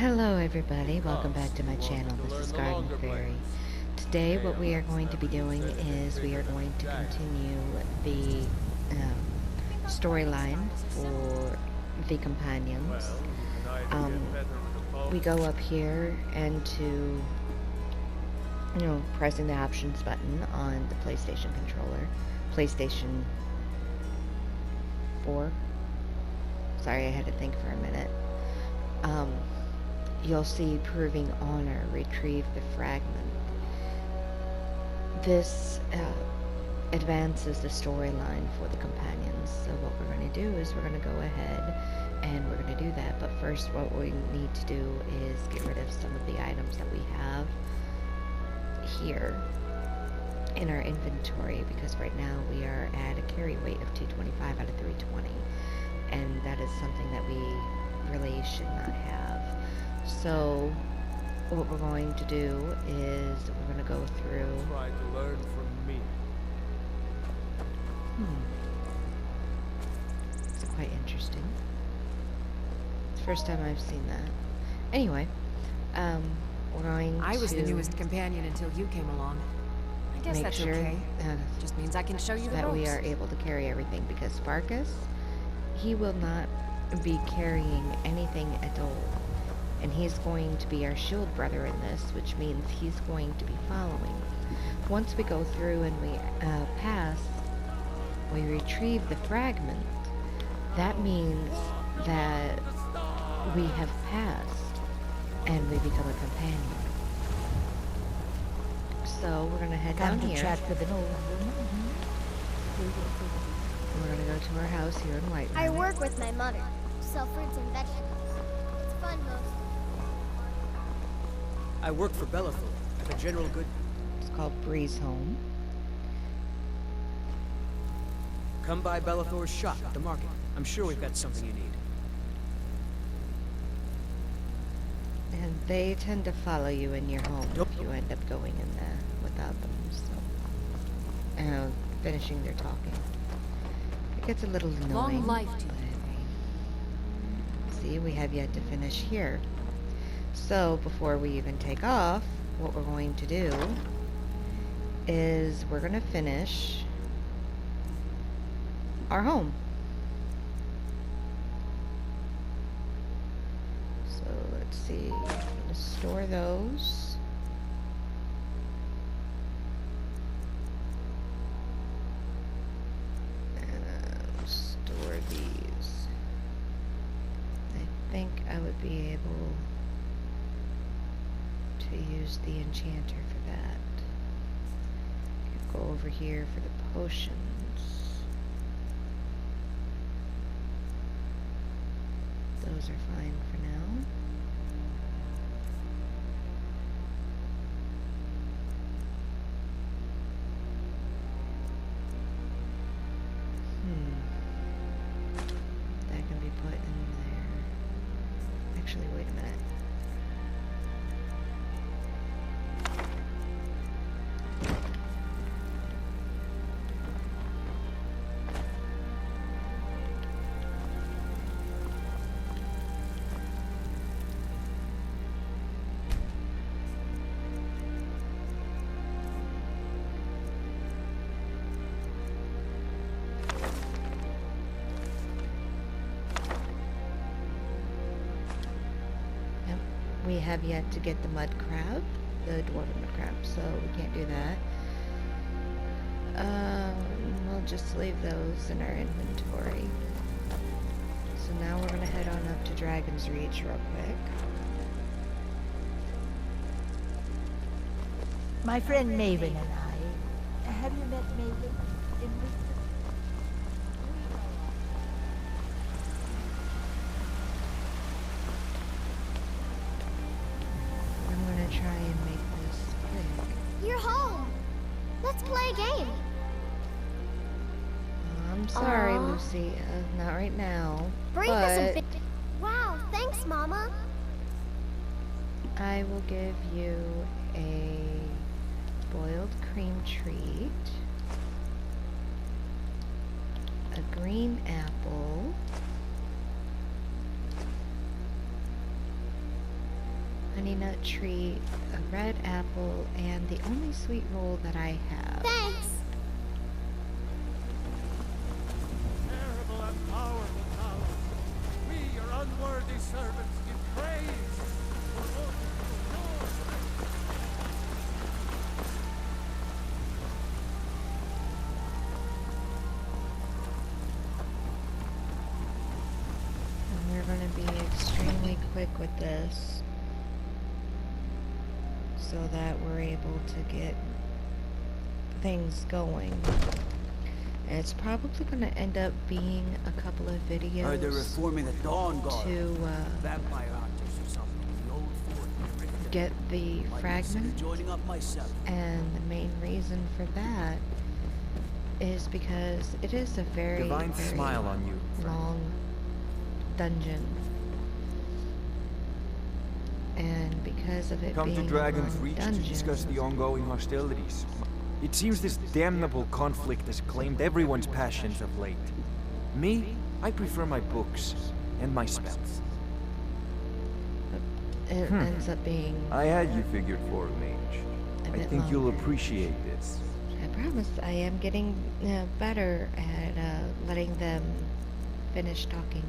Hello everybody, welcome back to my channel. This is Garden Fairy. Today what we are going to be doing is we are going to continue the storyline for the companions. We go up here and to, pressing the options button on the PlayStation controller. PlayStation 4. Sorry, I had to think for a minute. You'll see Proving Honor, retrieve the fragment. This advances the storyline for the companions. So what we're going to do is we're going to go ahead and we're going to do that. But first what we need to do is get rid of some of the items that we have here in our inventory, because right now we are at a carry weight of 225 out of 320. And that is something that we really should not have. So what we're going to do is we're going to go through. Try to learn from me. It's quite interesting. It's the first time I've seen that. Anyway, we're going I was the newest companion until you came along. I guess make that's sure okay. Just means I can show you the that ropes. we are able to carry everything, because Sparkus, he will not be carrying anything at all. And he's going to be our shield brother in this, which means he's going to be following. Once we go through and we we retrieve the fragment, that means that we have passed and we become a companion. So we're going to head down here. Chat with an old woman. We're going to go to our house here in White. I work with my mother. Sell fruits and vegetables. It's fun most. I work for Bellathor, the general good. It's called Breeze Home. Come by Bellathor's shop at the market. I'm sure we've got something you need. And they tend to follow you in your home if you end up going in there without them. So, finishing their talking. It gets a little annoying. Long life to you. See, we have yet to finish here. So, before we even take off, what we're going to do is we're going to finish our home. So, let's see. I'm going to store those. And store these. I think I would be able to use the enchanter for that. Go over here for the potions. Those are fine for now. That can be put in there. Actually, wait a minute. We have yet to get the mud crab, the dwarven mud crab, so we can't do that. We'll just leave those in our inventory. So now we're going to head on up to Dragon's Reach real quick. My friend Maven and I. Have you met Maven in Ruthrad? Try and make this quick. You're home. Let's play a game. I'm sorry, Aw. Lucy. Not right now. Bring us a But bit. Wow, thanks, Mama. I will give you a boiled cream treat, a green apple, honey nut treat, a red apple, and the only sweet roll that I have. Thanks. Terrible and powerful power. We, your unworthy servants, give praise for what yours. And we're going to be extremely quick with this so that we're able to get things going. And it's probably going to end up being a couple of videos Heard they're reforming the Dawn Guard. to Vampire hunters or something in the old fort. They're ready to get the Might consider fragments. joining up myself. And the main reason for that is because it is a very, Divine very smile on you, friend. long dungeon. And because of it Come being to a Dragon's long Reach to dungeon, discuss the ongoing hostilities. It seems this damnable conflict has claimed everyone's passions of late. Me, I prefer my books and my spells. it ends up being I had you figured for a mage. a I bit think you'll longer. appreciate this. I promise I am getting better at letting them finish talking.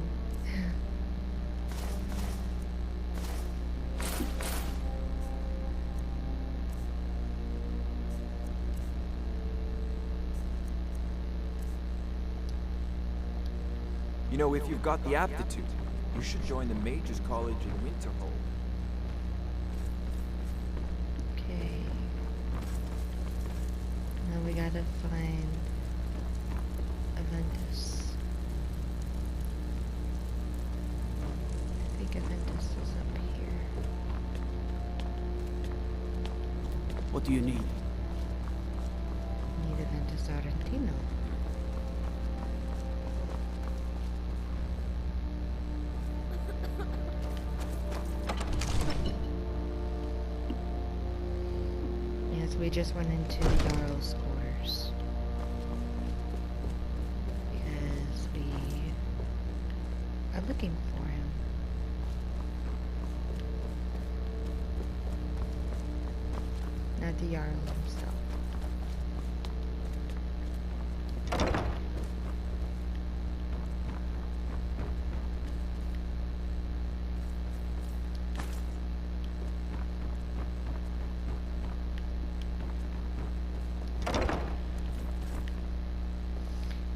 You know, if you've got the aptitude, you should join the Mages College in Winterhold. Okay. Now we gotta find Aventus. I think Aventus is up here. What do you need? Need Aventus Argentino. Yes, we just went into Jarl's quarters. Because we are looking for him. Not the Jarl himself.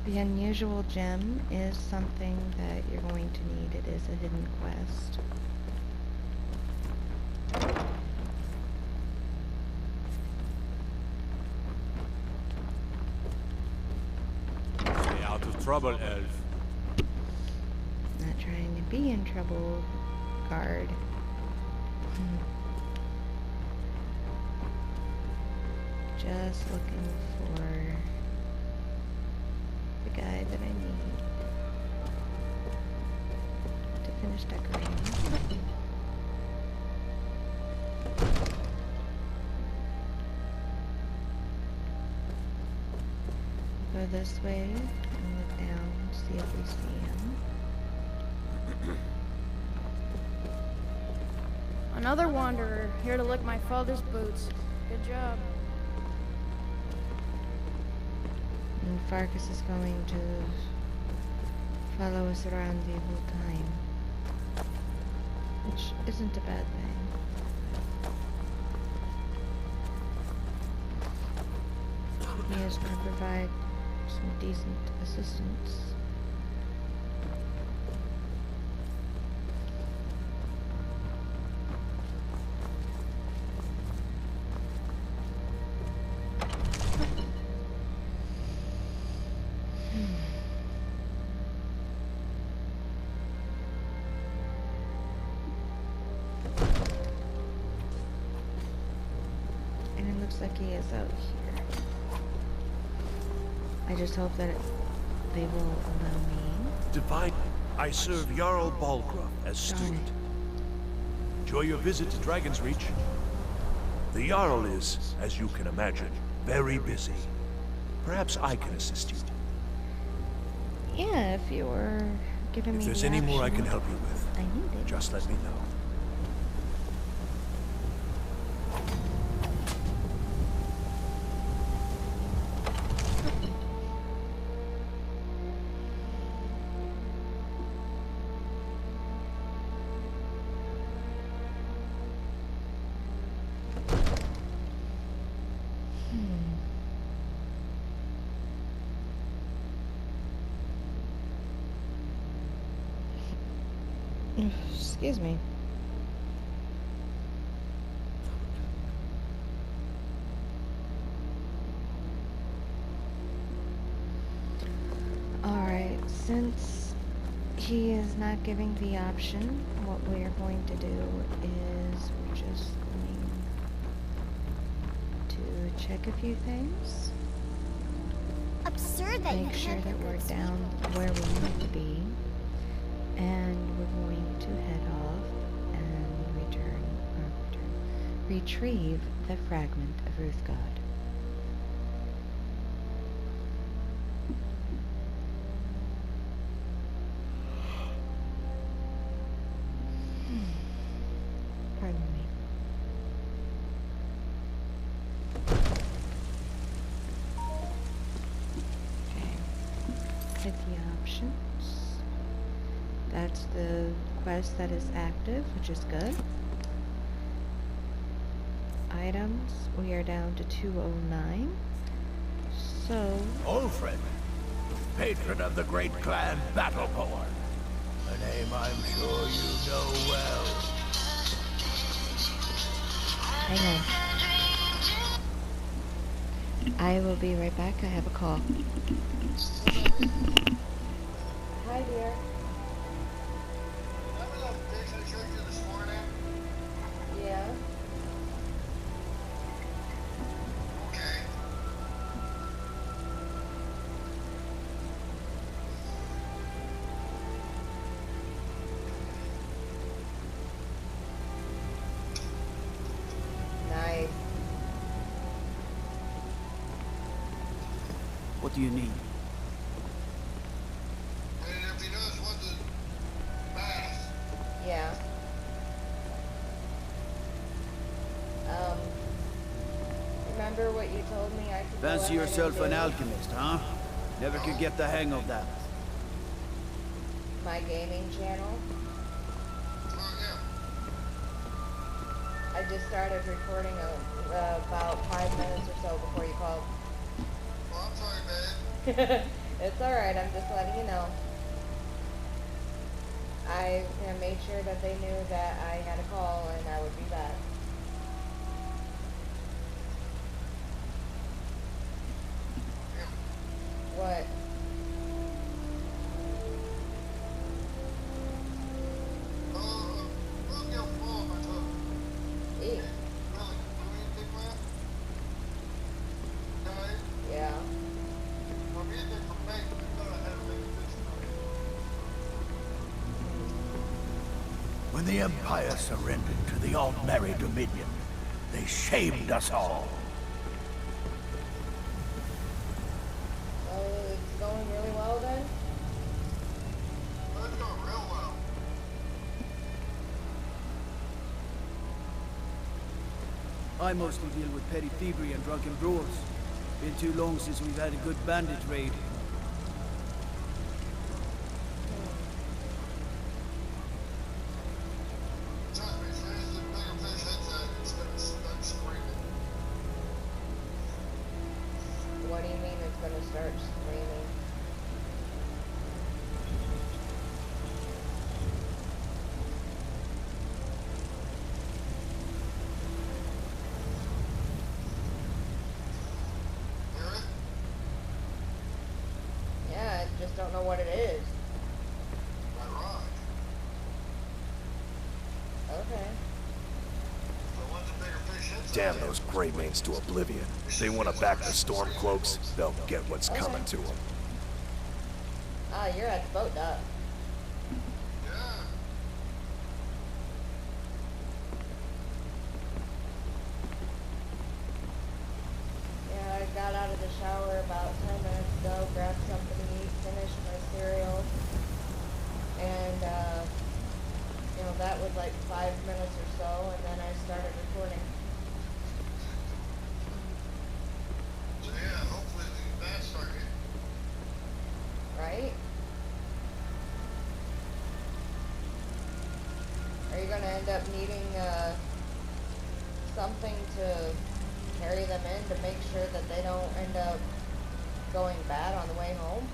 The unusual gem is something that you're going to need. It is a hidden quest. Stay out of trouble, elf. Not trying to be in trouble, guard. Just looking for the guy that I need to finish decorating. Go this way and look down, see if we see him. Another wanderer, here to lick my father's boots. Good job. And Farkas is going to follow us around the whole time. Which isn't a bad thing. He is going to provide some decent assistance. And it looks like he is out here. I just hope that they will allow me. Divine, I serve Jarl Balgruff as Darn steward. it. Enjoy your visit to Dragon's Reach. The Jarl is, as you can imagine, very busy. Perhaps I can assist you. Yeah, if you were giving me If there's the any more I option, can help you with, I need it. just let me know. Excuse me. Alright, since he is not giving the option, what we are going to do is we're just going to check a few things. Absurd that you Make sure can't that get we're those down people. where we need to be. And we're going to head off and retrieve the fragment of Ruthrad. Pardon me. Okay. Hit the options. That's the quest that is active, which is good. Items, we are down to 209. So, Ulfred, patron of the great clan Battleborn. A name I'm sure you know well. hang on. I will be right back. I have a call. Hi, dear. Remember those pics I showed you this morning? Yeah. Okay. Nice. What do you need? And if he does want the bath, Yeah. Remember what you told me I could go Fancy ahead and yourself an do? alchemist, huh? Never could get the hang of that. My gaming channel. oh yeah. I just started recording about 5 minutes or so before you called. Well, I'm sorry, babe. It's alright, I'm just letting you know. I made sure that they knew that I had a call and I would be back. What? We'll get full of my toes. Eat. Really? Do anything well? No, Yeah. for me, they're from me. We thought I had to make a decision. When the Empire surrendered to the Altmerry Dominion, they shamed us all. Oh, it's going really well then? But it's going real well. I mostly deal with petty thievery and drunken brewers. Been too long since we've had a good bandit raid. Trust me, soon as the bigger fish hits that, it's gonna start screaming. What do you mean it's gonna start screaming? Hear it? Yeah, I just don't know what it is. That rock. Okay. But once the bigger fish hits Damn that, those Greymanes to oblivion. They want to back the Stormcloaks, they'll get what's coming to them. Ah, you're at the boat dock. yeah. Yeah, I got out of the shower about 10 minutes ago, grabbed something to eat, finished my cereal, and, that was like 5 minutes or so, and then I started recording. So yeah, hopefully the bats start hitting. Right? Are you gonna end up needing, something to carry them in to make sure that they don't end up going bad on the way home?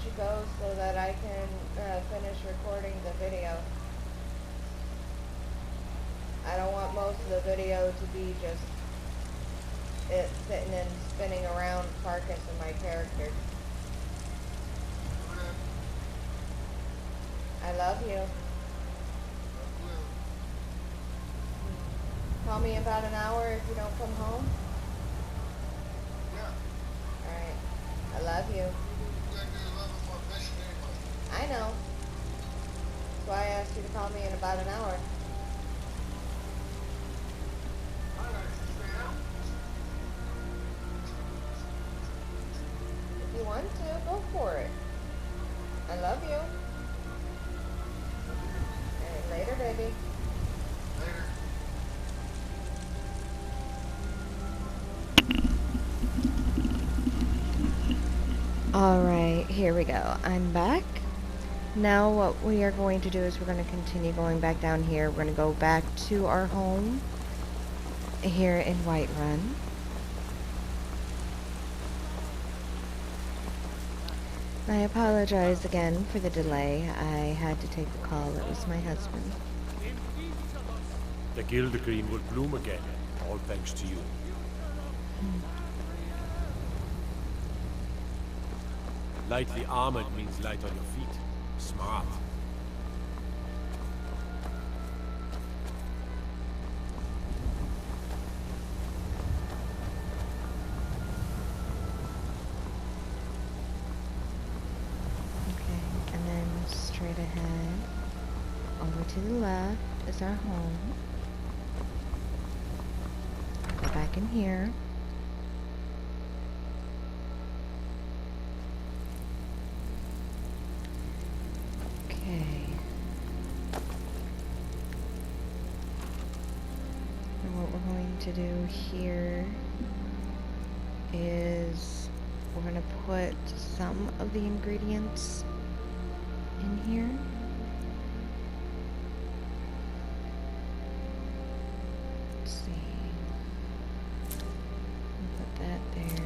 you go so that I can finish recording the video. I don't want most of the video to be just it sitting and spinning around Farkas and my character. I love you. Call me in about an hour if you don't come home. Yeah. Alright. I love you. You gotta do a little bit more fishing anyway. I know. That's why I asked you to call me in about an hour. Alright, stay out. If you want to, go for it. I love you. Alright, later, baby. Later. Alright, here we go. I'm back. Now what we are going to do is we're going to continue going back down here. We're going to go back to our home here in Whiterun. I apologize again for the delay. I had to take the call. It was my husband. The Gildergreen will bloom again, all thanks to you. Lightly armored means light on your feet. Smart. Okay, and then straight ahead, over to the left is our home. Go back in here. Okay. And what we're going to do here is we're going to put some of the ingredients in here. Let's see. Put that there.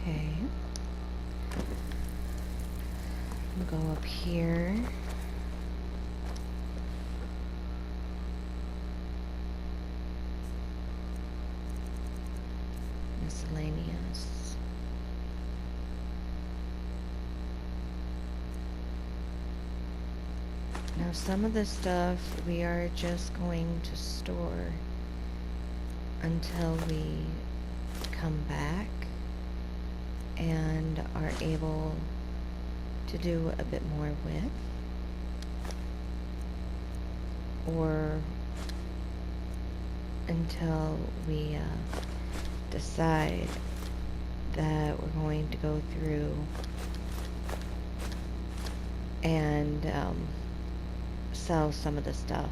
Okay. We'll go up here. Miscellaneous. Now some of this stuff we are just going to store until we come back and are able to do a bit more with, or until we decide that we're going to go through and sell some of the stuff.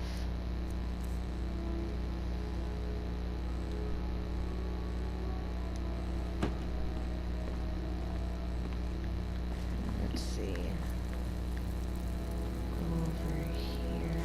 Let's see. Go over here.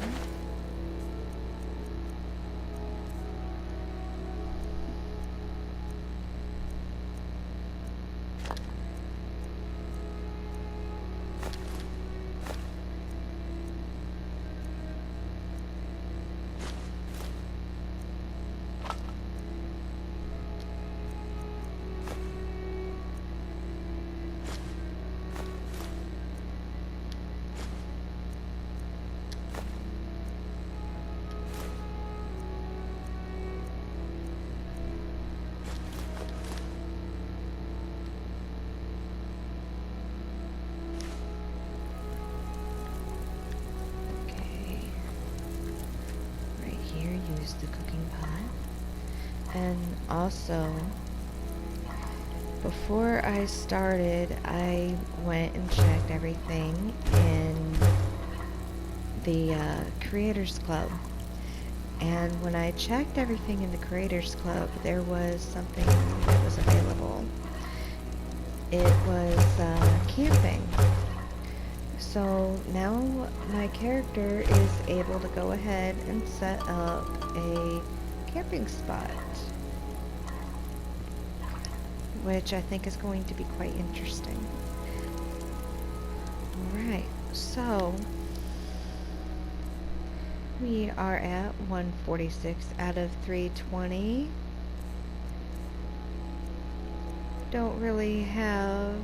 also, before I started, I went and checked everything in the Creators Club. And when I checked everything in the Creators Club, there was something that was available. It was camping. So now my character is able to go ahead and set up a camping spot, which I think is going to be quite interesting. Alright, so we are at 146 out of 320. Don't really have...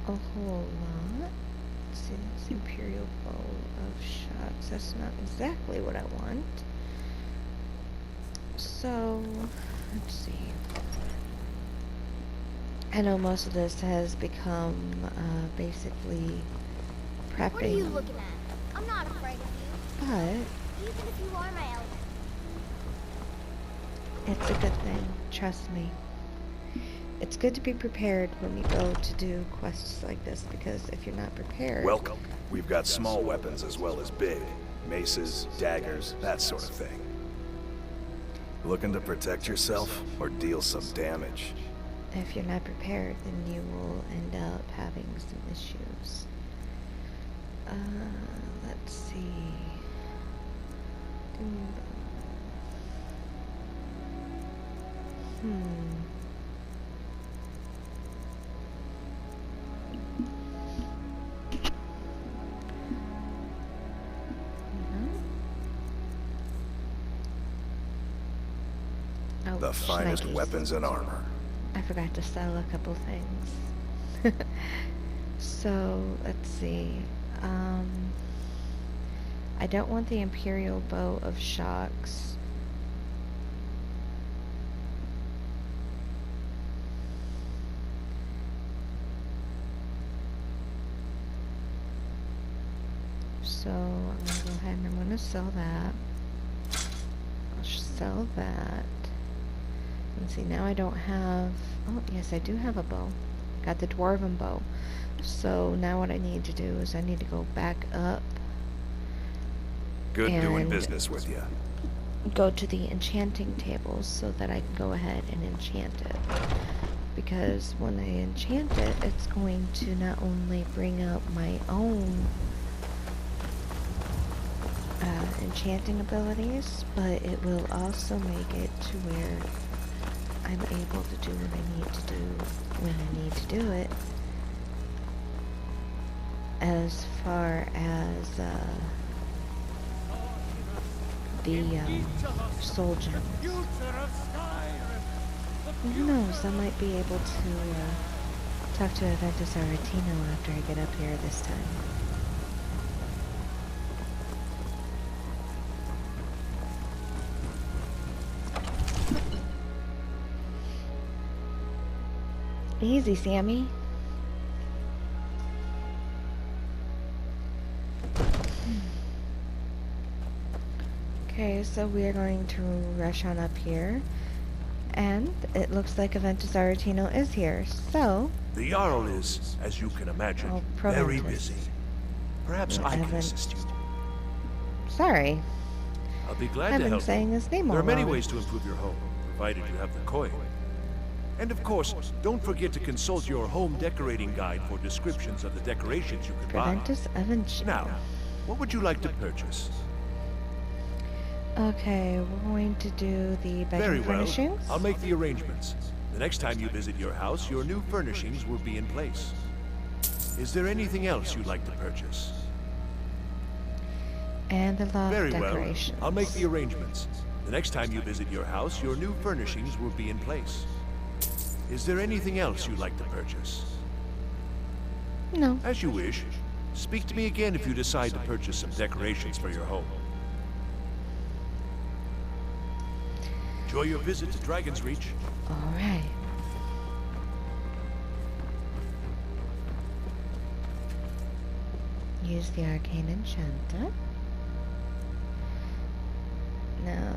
a whole lot. Let's see, this Imperial Bow of Shots. That's not exactly what I want. So, let's see. I know most of this has become basically prepping. What are you looking at? I'm not afraid of you. But Even if you are my element. it's a good thing, trust me. It's good to be prepared when we go to do quests like this, because if you're not prepared... Welcome. We've got small weapons as well as big. Maces, daggers, that sort of thing. Looking to protect yourself or deal some damage? If you're not prepared, then you will end up having some issues. Let's see. Oh, The finest shnikes. weapons and armor. I forgot to sell a couple things. So, let's see. I don't want the Imperial Bow of Shocks. So, I'm going to go ahead and I'm going to sell that. I'll sell that. And see, now I don't have... Oh, yes, I do have a bow. Got the Dwarven bow. So, now what I need to do is I need to go back up. Good doing and business with you. go to the enchanting tables so that I can go ahead and enchant it. Because when I enchant it, it's going to not only bring up my own enchanting abilities, but it will also make it to where I'm able to do what I need to do when I need to do it. As far as the soul gems. Who knows, I might be able to talk to Aventus Aretino after I get up here this time. Easy, Sammy. Okay, so we are going to rush on up here. And it looks like Aventus Aretino is here, so... The Jarl is, as you can imagine, Oh, very Proventus. busy. Perhaps I can assist you. Sorry. I'll be glad I've to been help saying you. his name There all are many wrong. ways to improve your home, provided you have the coin. And of course, don't forget to consult your home decorating guide for descriptions of the decorations you can buy. Proventus Aventus. Now, what would you like to purchase? Okay, we're going to do the Very bedroom well. furnishings. I'll make the arrangements. The next time you visit your house, your new furnishings will be in place. Is there anything else you'd like to purchase? And the loft Very well. decorations. I'll make the arrangements. The next time you visit your house, your new furnishings will be in place. Is there anything else you'd like to purchase? No. As you wish. Speak to me again if you decide to purchase some decorations for your home. Enjoy your visit to Dragon's Reach. Alright. use the arcane enchanter. Now,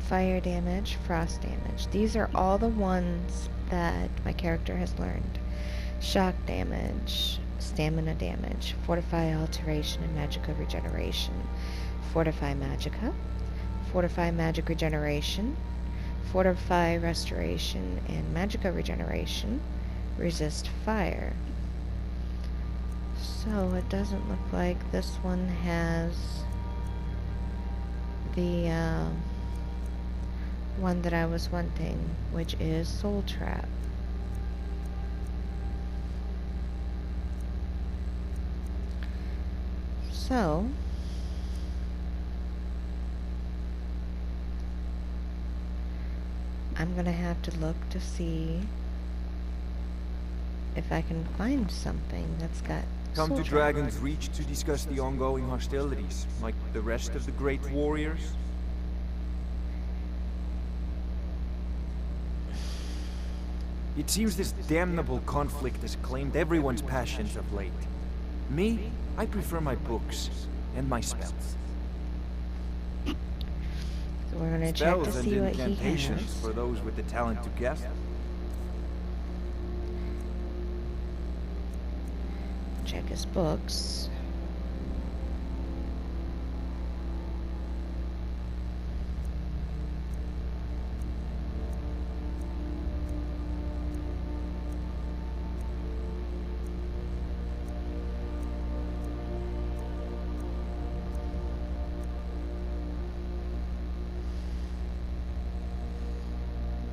fire damage, frost damage. These are all the ones that my character has learned. Shock damage, stamina damage, fortify alteration, and magica regeneration. Fortify magica, fortify magic regeneration, fortify restoration, and magica regeneration. Resist fire. So it doesn't look like this one has the one that I was wanting, which is Soul Trap. So I'm gonna have to look to see if I can find something that's got Come Soul to Trap. Dragon's Reach to discuss the ongoing hostilities, like the rest of the Great Warriors. It seems this damnable conflict has claimed everyone's passions of late. Me, I prefer my books and my spells. So we're gonna check to Spells and see what he incantations has. for those with the talent to guess. Check his books.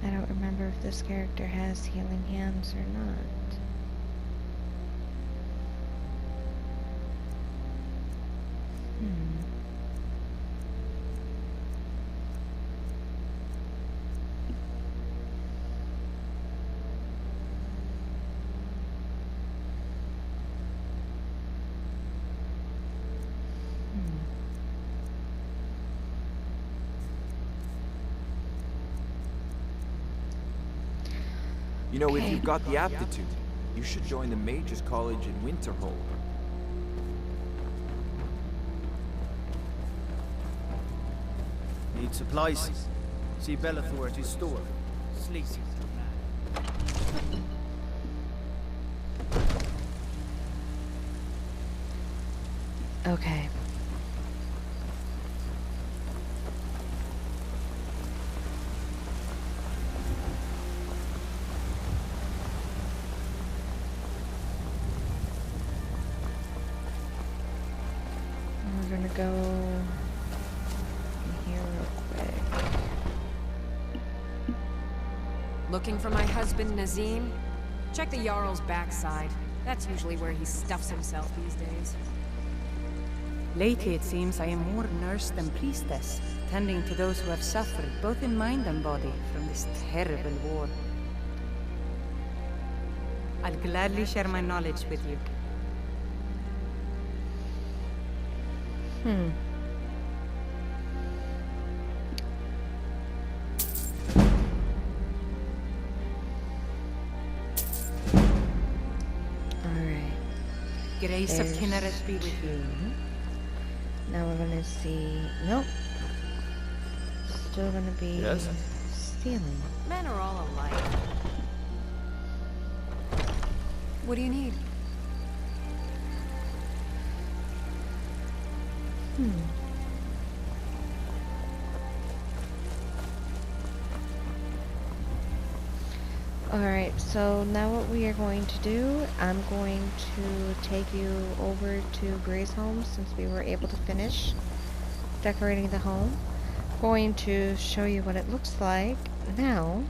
I don't remember if this character has healing hands or not. You know, if Okay. you've got the aptitude, you should join the Mages College in Winterhold. Need supplies? See Bellathor at his store. Sleazy. Okay. We're gonna go in here real quick. Looking for my husband, Nazim? Check the Jarl's backside. That's usually where he stuffs himself these days. Lately, it seems I am more nurse than priestess, tending to those who have suffered, both in mind and body, from this terrible war. I'll gladly share my knowledge with you. Alright. Grace of There's Kinneret be with you. Now we're gonna see. Nope. Still gonna be Yes? stealing. Men are all alike. What do you need? Alright, so now what we are going to do, I'm going to take you over to Gray's home since we were able to finish decorating the home. Going to show you what it looks like now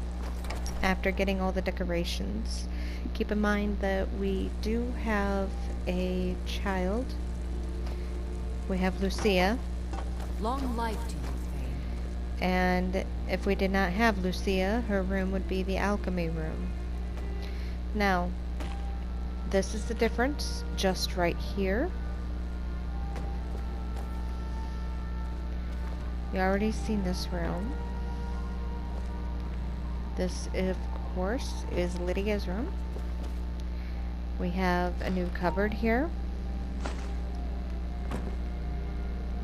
after getting all the decorations. Keep in mind that we do have a child. We have Lucia. Long life to you, Thane. And if we did not have Lucia, her room would be the alchemy room. Now, this is the difference just right here. You already seen this room. This, of course, is Lydia's room. We have a new cupboard here.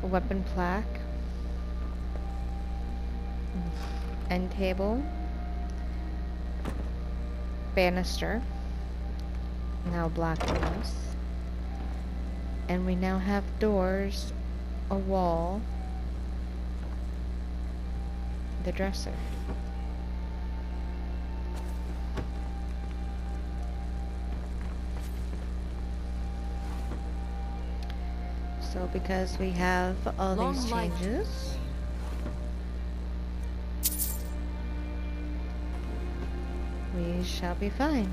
a weapon plaque, end table, banister, now black doors, and we now have doors, a wall, the dresser. So because we have all these changes, we shall be fine.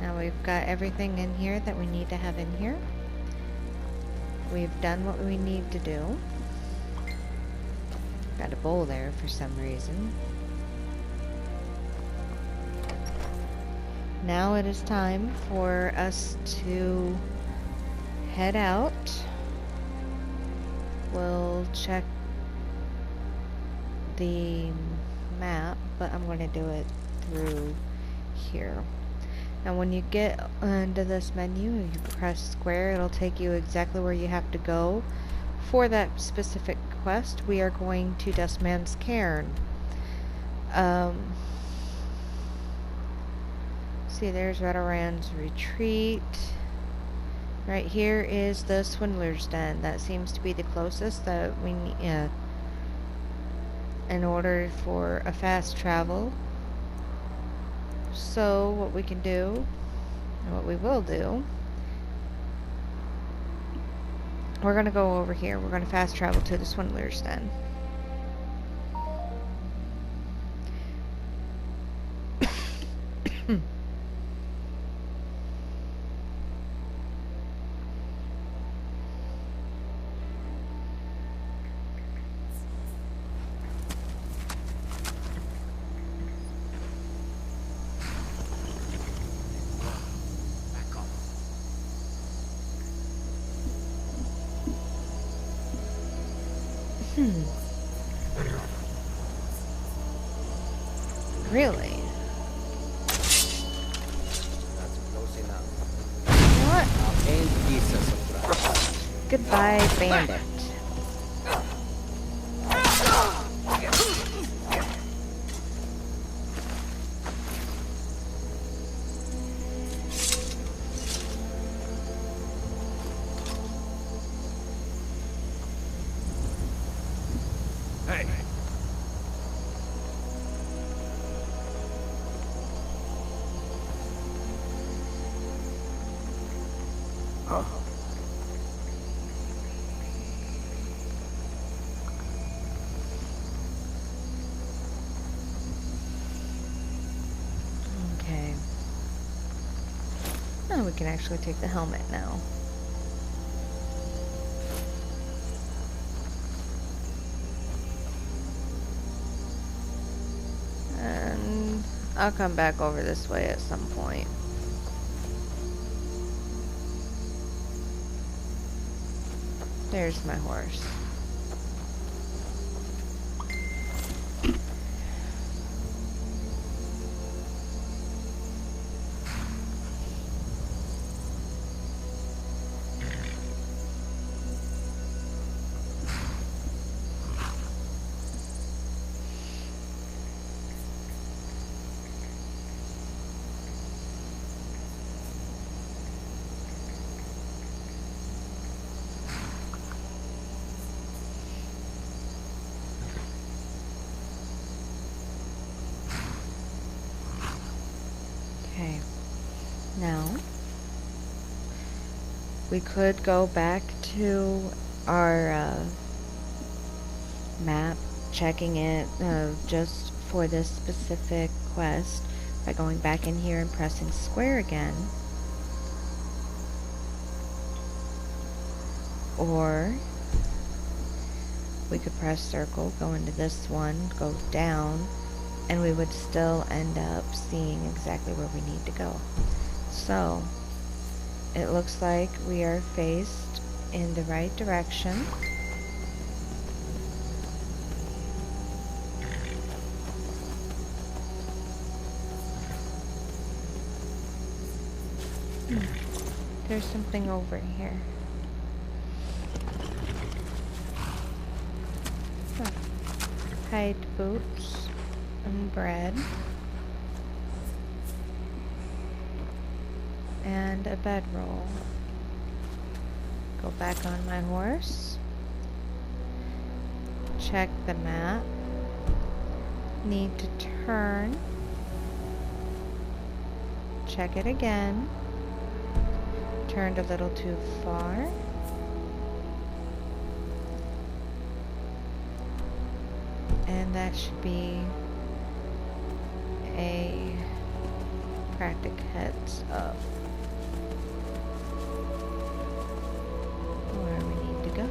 Now we've got everything in here that we need to have in here. We've done what we need to do. Got a bowl there for some reason. Now it is time for us to head out. We'll check the map, but I'm going to do it through here. Now when you get into this menu, you press square, it'll take you exactly where you have to go for that specific quest. We are going to Dustman's Cairn. See, there's Ruthrand's retreat. Right here is the Swindler's Den. That seems to be the closest that we need in order for a fast travel. So what we can do, and what we will do, we're going to go over here. We're going to fast travel to the Swindler's Den. Really? That's close enough. You know what? And pieces of trash. Goodbye, bandit. Hey. Huh? Okay. Oh, we can actually take the helmet now. And I'll come back over this way at some point. There's my horse. Okay, now we could go back to our map, checking it just for this specific quest by going back in here and pressing square again. Or we could press circle, go into this one, go down, and we would still end up seeing exactly where we need to go. So it looks like we are faced in the right direction. There's something over here. tight boots and bread. And a bedroll. Go back on my horse. Check the map. Need to turn. Check it again. Turned a little too far. And that should be a practic heads up where we need to go.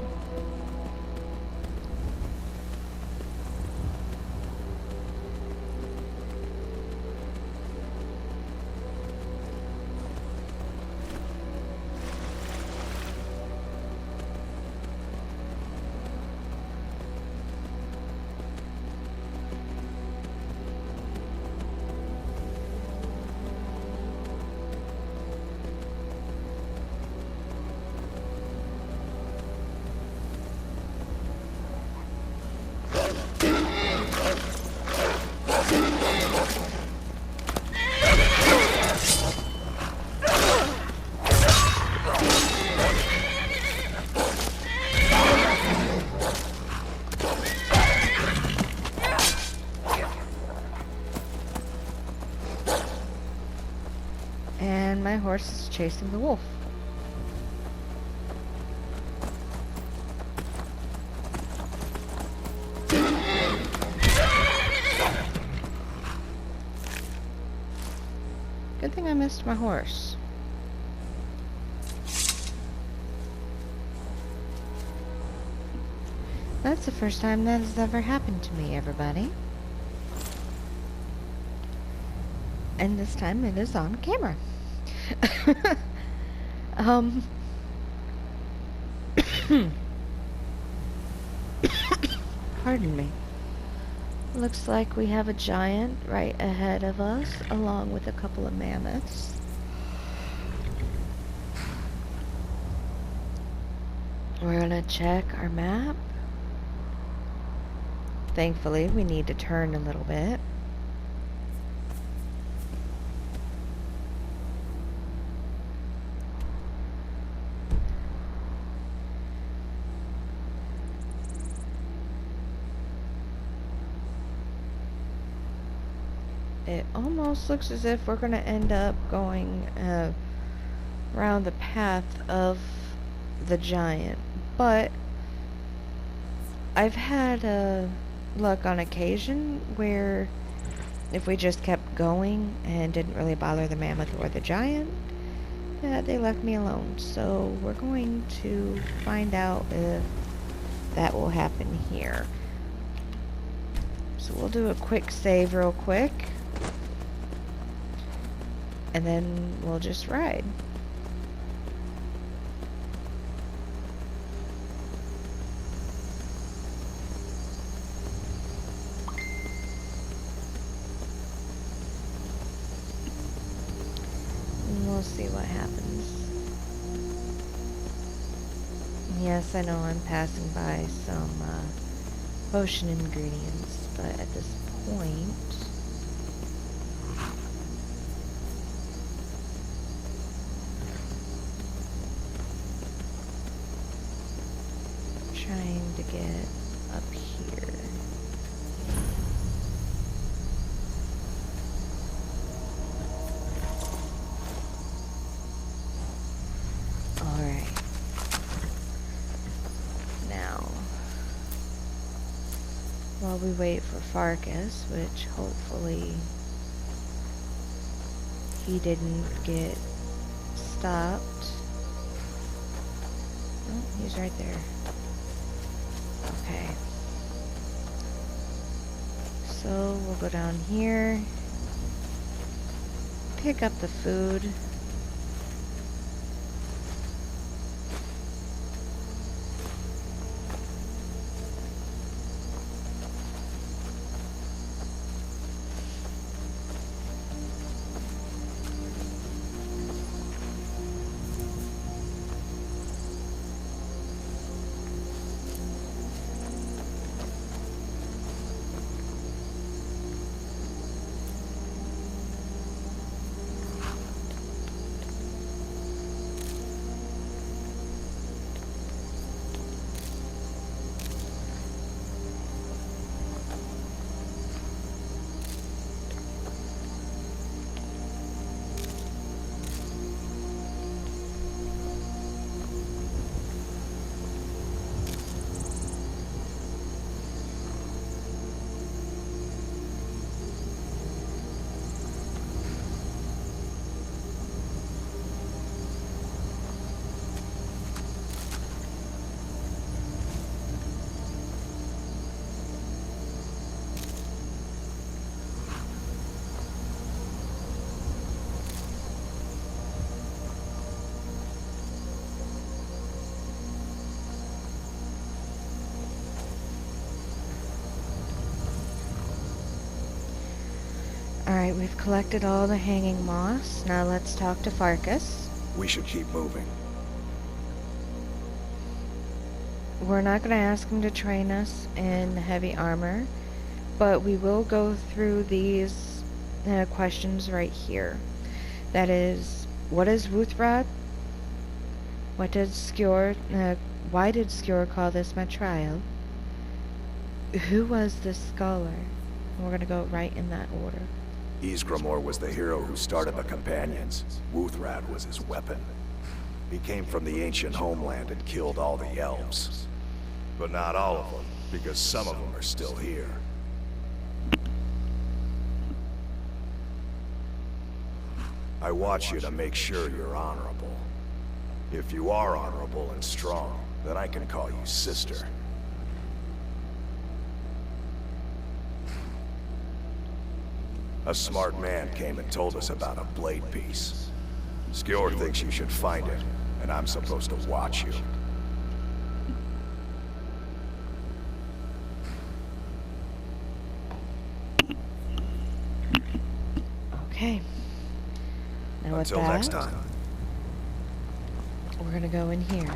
And my horse is chasing the wolf. Good thing I missed my horse. That's the first time that has ever happened to me, everybody. And this time it is on camera. Pardon me. Looks like we have a giant right ahead of us, along with a couple of mammoths. We're gonna check our map. Thankfully, we need to turn a little bit. It almost looks as if we're going to end up going around the path of the giant, but I've had luck on occasion where if we just kept going and didn't really bother the mammoth or the giant, they left me alone. So we're going to find out if that will happen here. So we'll do a quick save real quick. And then we'll just ride. And we'll see what happens. Yes, I know I'm passing by some potion ingredients, but at this point, trying to get up here. Alright. Now, while we wait for Farkas, which hopefully he didn't get stopped. Oh, he's right there. Okay. So we'll go down here, pick up the food. we've collected all the hanging moss. Now let's talk to Farkas. We should keep moving. We're not going to ask him to train us in heavy armor, but we will go through these questions right here. That is, what is Ruthrad? Why did Skjor call this my trial? Who was this scholar? And we're going to go right in that order. Ysgramor was the hero who started the Companions. Ruthrad was his weapon. He came from the ancient homeland and killed all the elves. But not all of them, because some of them are still here. I watch you to make sure you're honorable. If you are honorable and strong, then I can call you sister. A smart man came and told us about a blade piece. Skjor thinks you should find it, and I'm supposed to watch you. Okay. Now Until with that, next time. We're gonna go in here.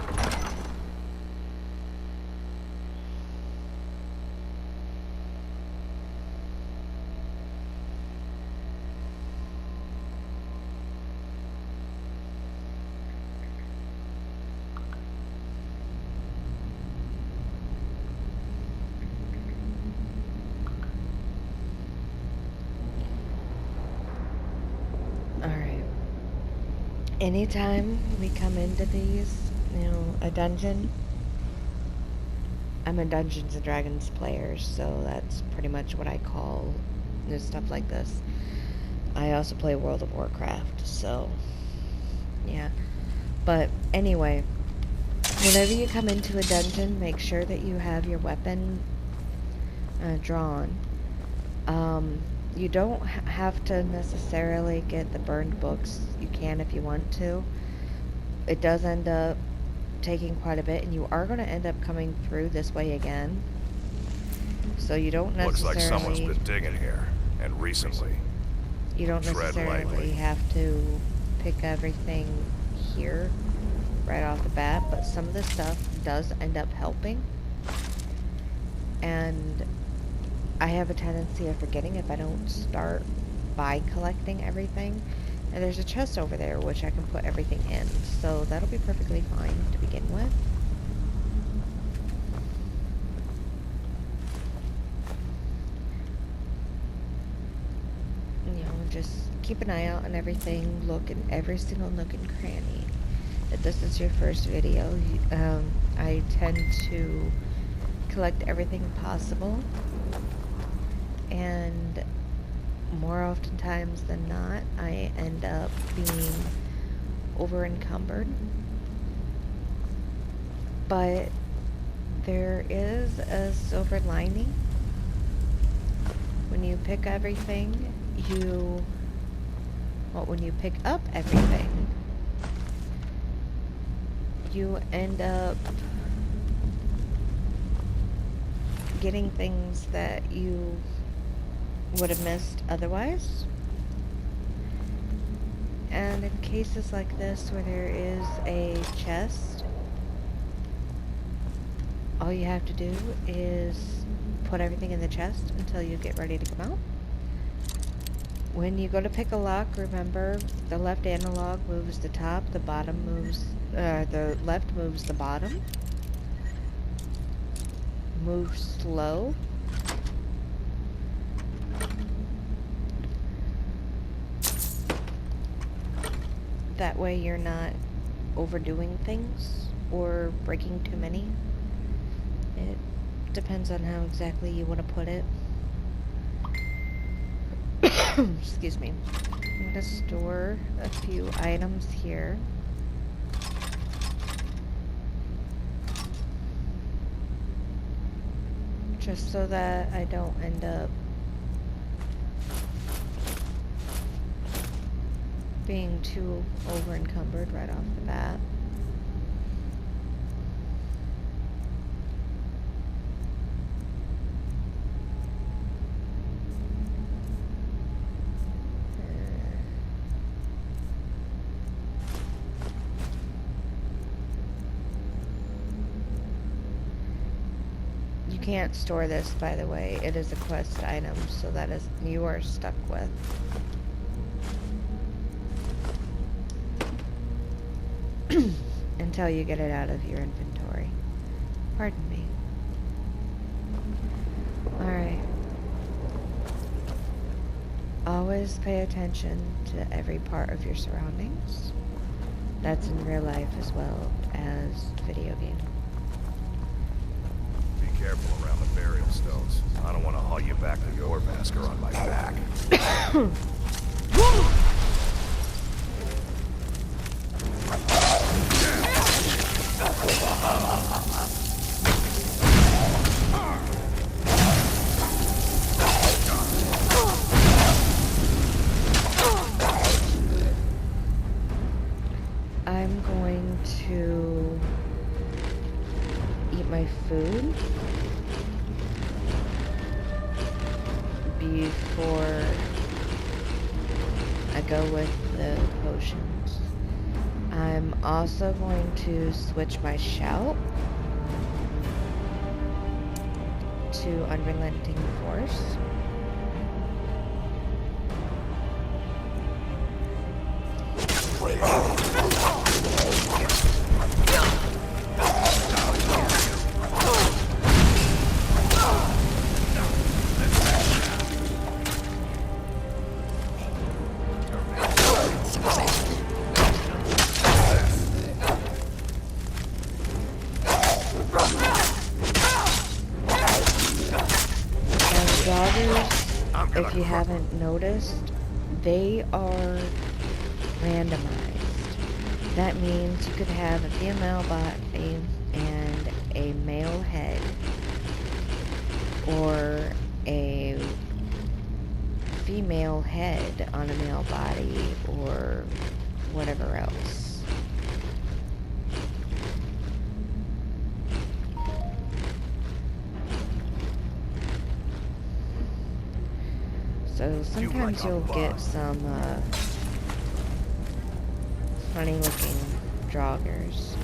Anytime we come into these, a dungeon, I'm a Dungeons and Dragons player, so that's pretty much what I call stuff like this. I also play World of Warcraft, so yeah. But anyway, whenever you come into a dungeon, make sure that you have your weapon drawn. You don't have to necessarily get the burned books. You can if you want to. It does end up taking quite a bit, and you are going to end up coming through this way again. So you don't necessarily... Looks like someone's been digging here, and recently. You don't necessarily have to pick everything here right off the bat, but some of the stuff does end up helping. And I have a tendency of forgetting if I don't start by collecting everything. And there's a chest over there which I can put everything in, so that'll be perfectly fine to begin with. Just keep an eye out on everything, look in every single nook and cranny. If this is your first video, I tend to collect everything possible, and more oftentimes than not, I end up being over encumbered. But there is a silver lining. When you pick everything, when you pick up everything, you end up getting things that you would have missed otherwise. And in cases like this where there is a chest, all you have to do is put everything in the chest until you get ready to come out. When you go to pick a lock, remember the left analog moves the top, the bottom moves, the left moves the bottom. Move slow. That way you're not overdoing things or breaking too many. It depends on how exactly you want to put it. Excuse me. I'm going to store a few items here. Just so that I don't end up being too over encumbered right off the bat. can't store this, by the way. It is a quest item, so that is you are stuck with. Until you get it out of your inventory. Pardon me. Alright. Always pay attention to every part of your surroundings. That's in real life as well as video game. Be careful around the burial stones. I don't want to haul you back to your masker on my back. I'm going to eat my food before I go with the potions. I'm also going to switch my shout to Unrelenting Force. If you haven't noticed, they are randomized. That means you could have a female body and a male head, or a female head on a male body, or whatever else. So sometimes you'll get some funny looking joggers.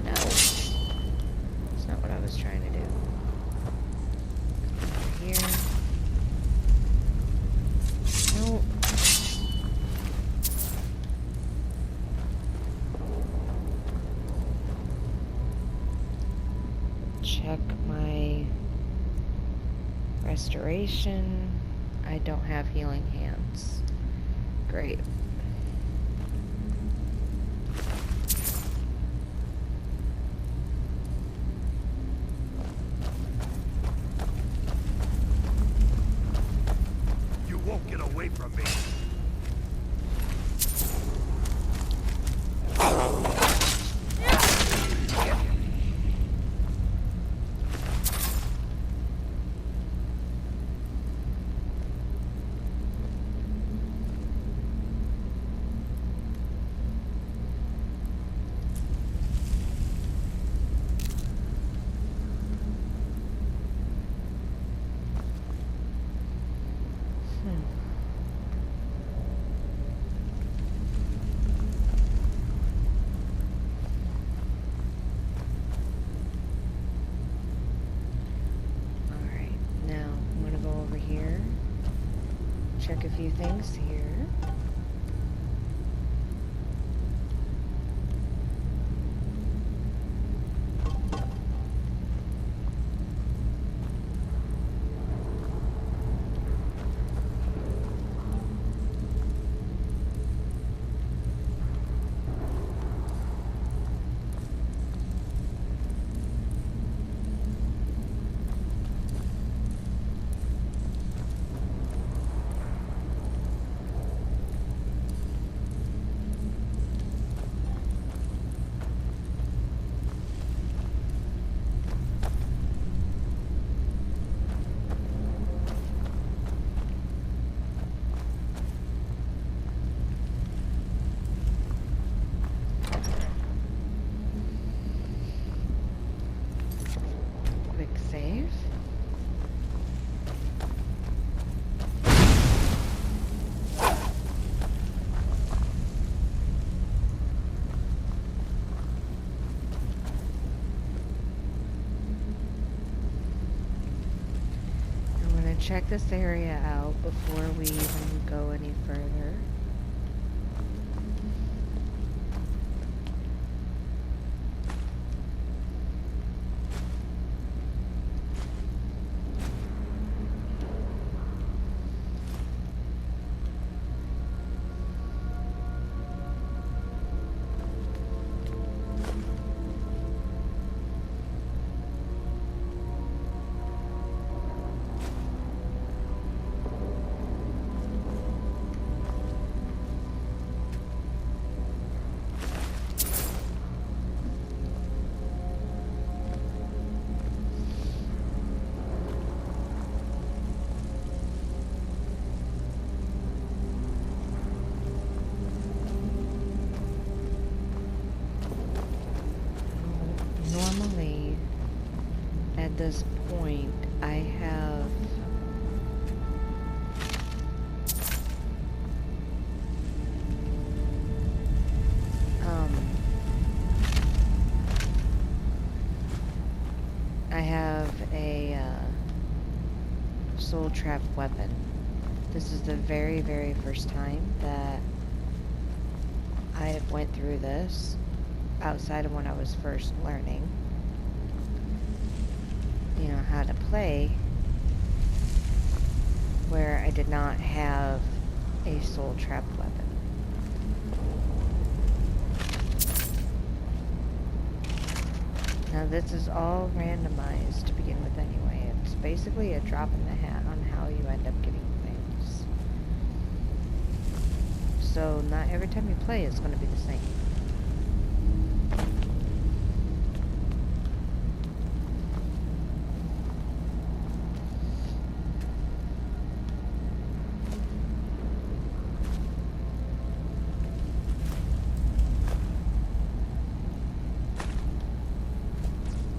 No, that's not what I was trying to do. Over here. Nope. Check my restoration. I don't have healing hands. Great. You won't get away from me. Check a few things here. check this area out before we even go any further. Normally, at this point, I have a soul trap weapon. This is the very, very first time that I have went through this outside of when I was first learning, you know, how to play, where I did not have a soul trap weapon. Now this is all randomized to begin with anyway. It's basically a drop in the hat on how you end up getting things. So not every time you play it's going to be the same.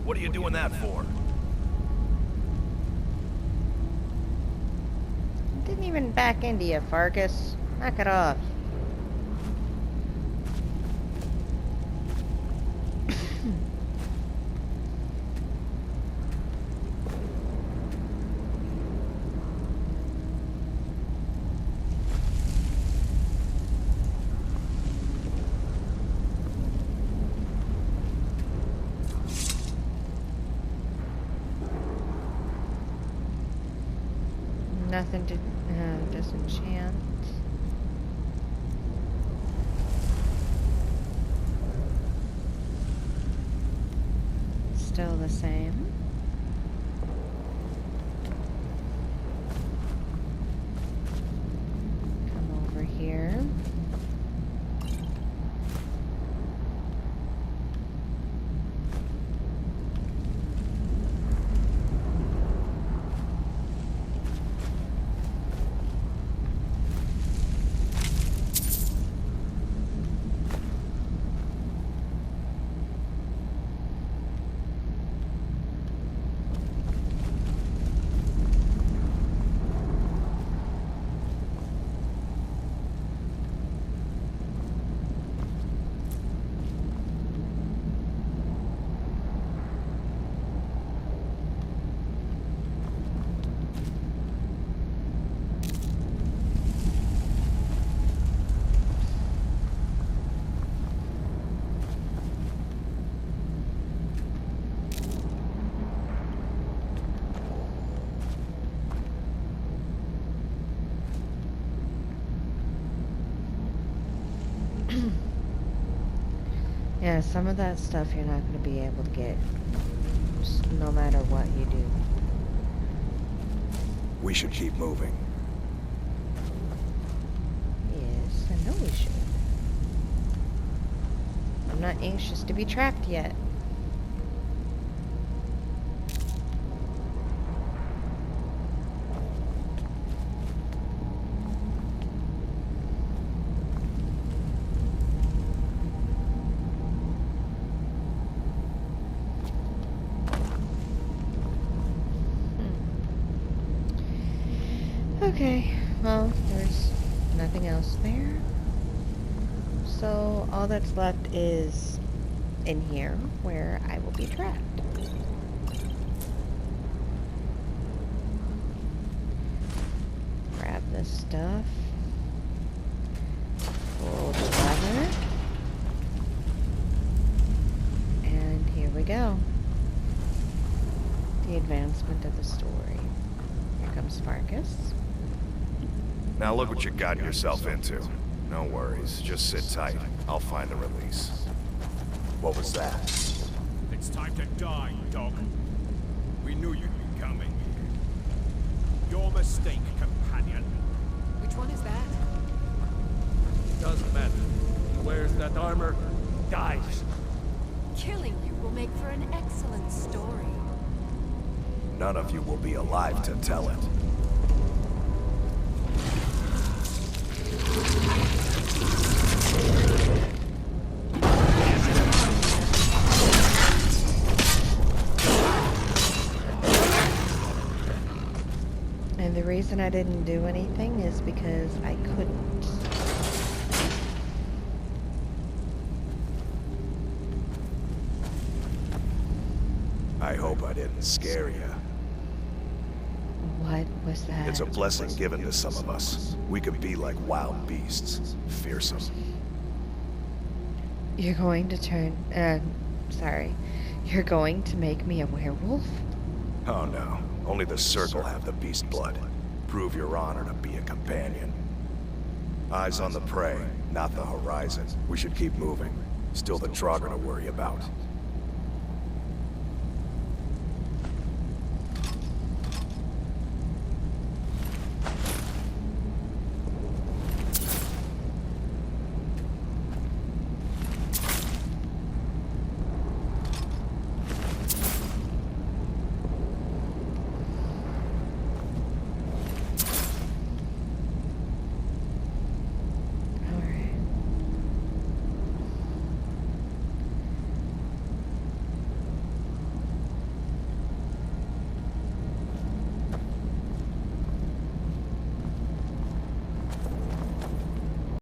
What are you doing that for? Didn't even back into you, Fargus. Knock it off. Nothing to disenchant. Still the same. Come over here. Yeah, some of that stuff you're not going to be able to get no matter what you do. We should keep moving. Yes, I know we should. I'm not anxious to be trapped yet. Okay, well, there's nothing else there. So all that's left is in here where I will be trapped. this stuff. Pull the lever. And here we go. The advancement of the story. Here comes Farkas. Now look what you got yourself into. No worries, just sit tight. I'll find the release. What was that? It's time to die, dog. We knew you'd be coming. Your mistake, companion. Which one is that? Doesn't matter. He wears that armor, dies. Killing you will make for an excellent story. None of you will be alive to tell it. And the reason I didn't do anything is because I couldn't. I hope I didn't scare you. What was that? It's a blessing given to some of us. We could be like wild beasts, fearsome. You're going to sorry. You're going to make me a werewolf? Oh no, only the Circle have the beast blood. Prove your honor to be a companion. Eyes on the prey, not the horizon. We should keep moving. Still the Draugr to worry about.